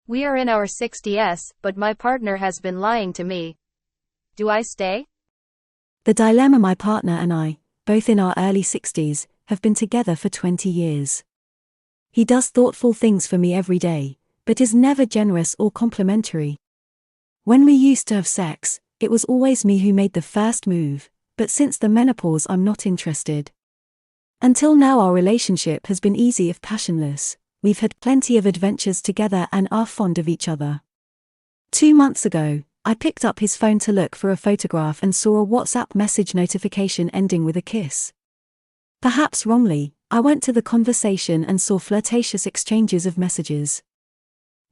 We are in our 60s, but my partner has been lying to me. Do I stay? The dilemma: my partner and I, both in our early 60s, have been together for 20 years. He does thoughtful things for me every day, but is never generous or complimentary. When we used to have sex, it was always me who made the first move, but since the menopause I'm not interested. Until now our relationship has been easy if passionless. We've had plenty of adventures together and are fond of each other. 2 months ago, I picked up his phone to look for a photograph and saw a WhatsApp message notification ending with a kiss. Perhaps wrongly, I went to the conversation and saw flirtatious exchanges of messages.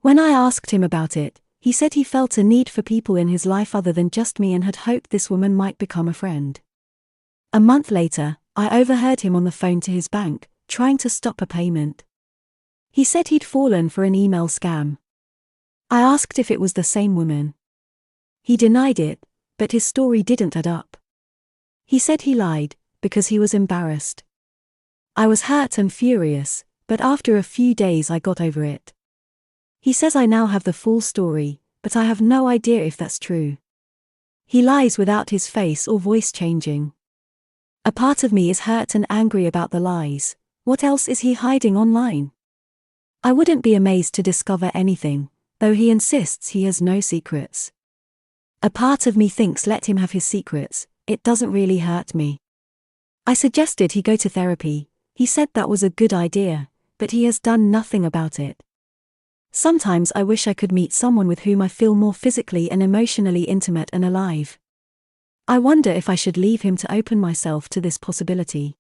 When I asked him about it, he said he felt a need for people in his life other than just me and had hoped this woman might become a friend. A month later, I overheard him on the phone to his bank, trying to stop a payment. He said he'd fallen for an email scam. I asked if it was the same woman. He denied it, but his story didn't add up. He said he lied, because he was embarrassed. I was hurt and furious, but after a few days I got over it. He says I now have the full story, but I have no idea if that's true. He lies without his face or voice changing. A part of me is hurt and angry about the lies. What else is he hiding online? I wouldn't be amazed to discover anything, though he insists he has no secrets. A part of me thinks let him have his secrets, it doesn't really hurt me. I suggested he go to therapy. He said that was a good idea, but he has done nothing about it. Sometimes I wish I could meet someone with whom I feel more physically and emotionally intimate and alive. I wonder if I should leave him to open myself to this possibility.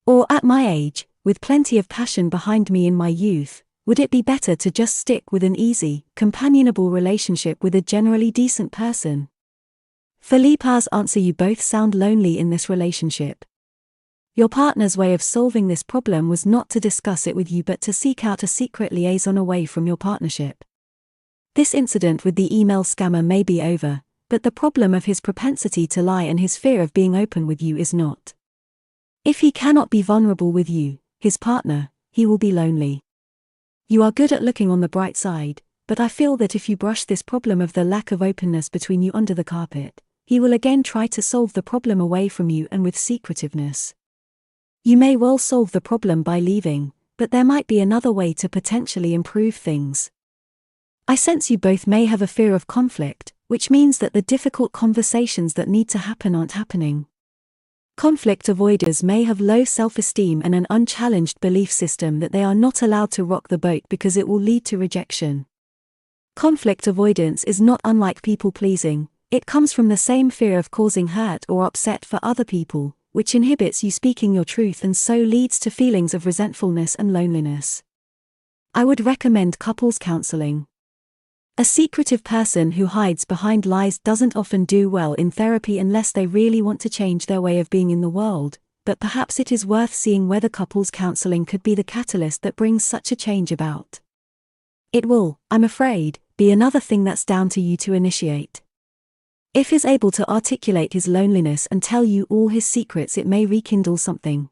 Or at my age, with plenty of passion behind me in my youth, would it be better to just stick with an easy, companionable relationship with a generally decent person? Felipa's answer: you both sound lonely in this relationship. Your partner's way of solving this problem was not to discuss it with you but to seek out a secret liaison away from your partnership. This incident with the email scammer may be over, but the problem of his propensity to lie and his fear of being open with you is not. If he cannot be vulnerable with you, his partner, he will be lonely. You are good at looking on the bright side, but I feel that if you brush this problem of the lack of openness between you under the carpet, he will again try to solve the problem away from you and with secretiveness. You may well solve the problem by leaving, but there might be another way to potentially improve things. I sense you both may have a fear of conflict, which means that the difficult conversations that need to happen aren't happening. Conflict avoiders may have low self-esteem and an unchallenged belief system that they are not allowed to rock the boat because it will lead to rejection. Conflict avoidance is not unlike people-pleasing. It comes from the same fear of causing hurt or upset for other people, which inhibits you speaking your truth and so leads to feelings of resentfulness and loneliness. I would recommend couples counseling. A secretive person who hides behind lies doesn't often do well in therapy unless they really want to change their way of being in the world, but perhaps it is worth seeing whether couples counseling could be the catalyst that brings such a change about. It will, I'm afraid, be another thing that's down to you to initiate. If he's able to articulate his loneliness and tell you all his secrets, it may rekindle something.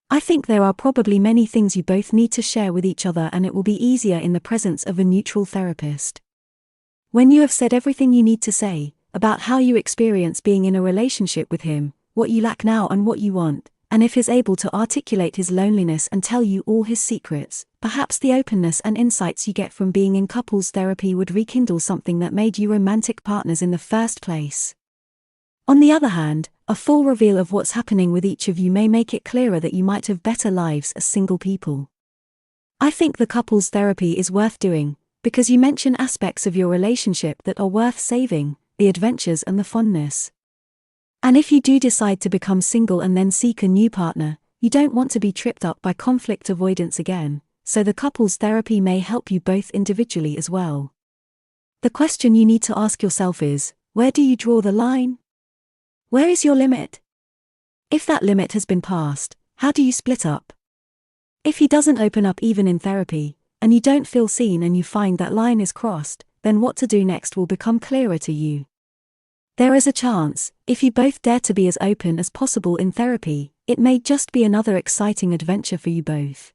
I think there are probably many things you both need to share with each other, and it will be easier in the presence of a neutral therapist. When you have said everything you need to say, about how you experience being in a relationship with him, what you lack now and what you want, and if he's able to articulate his loneliness and tell you all his secrets, perhaps the openness and insights you get from being in couples therapy would rekindle something that made you romantic partners in the first place. On the other hand, a full reveal of what's happening with each of you may make it clearer that you might have better lives as single people. I think the couples therapy is worth doing, because you mention aspects of your relationship that are worth saving, the adventures and the fondness. And if you do decide to become single and then seek a new partner, you don't want to be tripped up by conflict avoidance again, so the couples therapy may help you both individually as well. The question you need to ask yourself is, where do you draw the line? Where is your limit? If that limit has been passed, how do you split up? If he doesn't open up even in therapy, and you don't feel seen and you find that line is crossed, then what to do next will become clearer to you. There is a chance, if you both dare to be as open as possible in therapy, it may just be another exciting adventure for you both.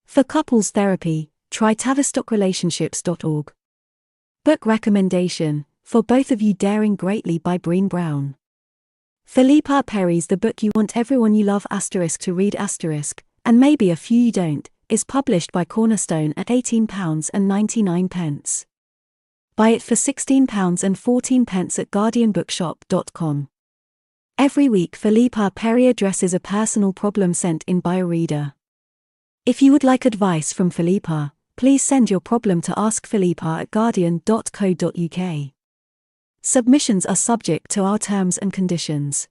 For couples therapy, try tavistock.relationships.org. Book recommendation, For Both of You Daring Greatly by Brené Brown. Philippa Perry's The Book You Want Everyone You Love to read and maybe a few you don't, is published by Cornerstone at £18.99. Buy it for £16.14 at guardianbookshop.com. Every week Philippa Perry addresses a personal problem sent in by a reader. If you would like advice from Philippa, please send your problem to askphilippa@guardian.co.uk. Submissions are subject to our terms and conditions.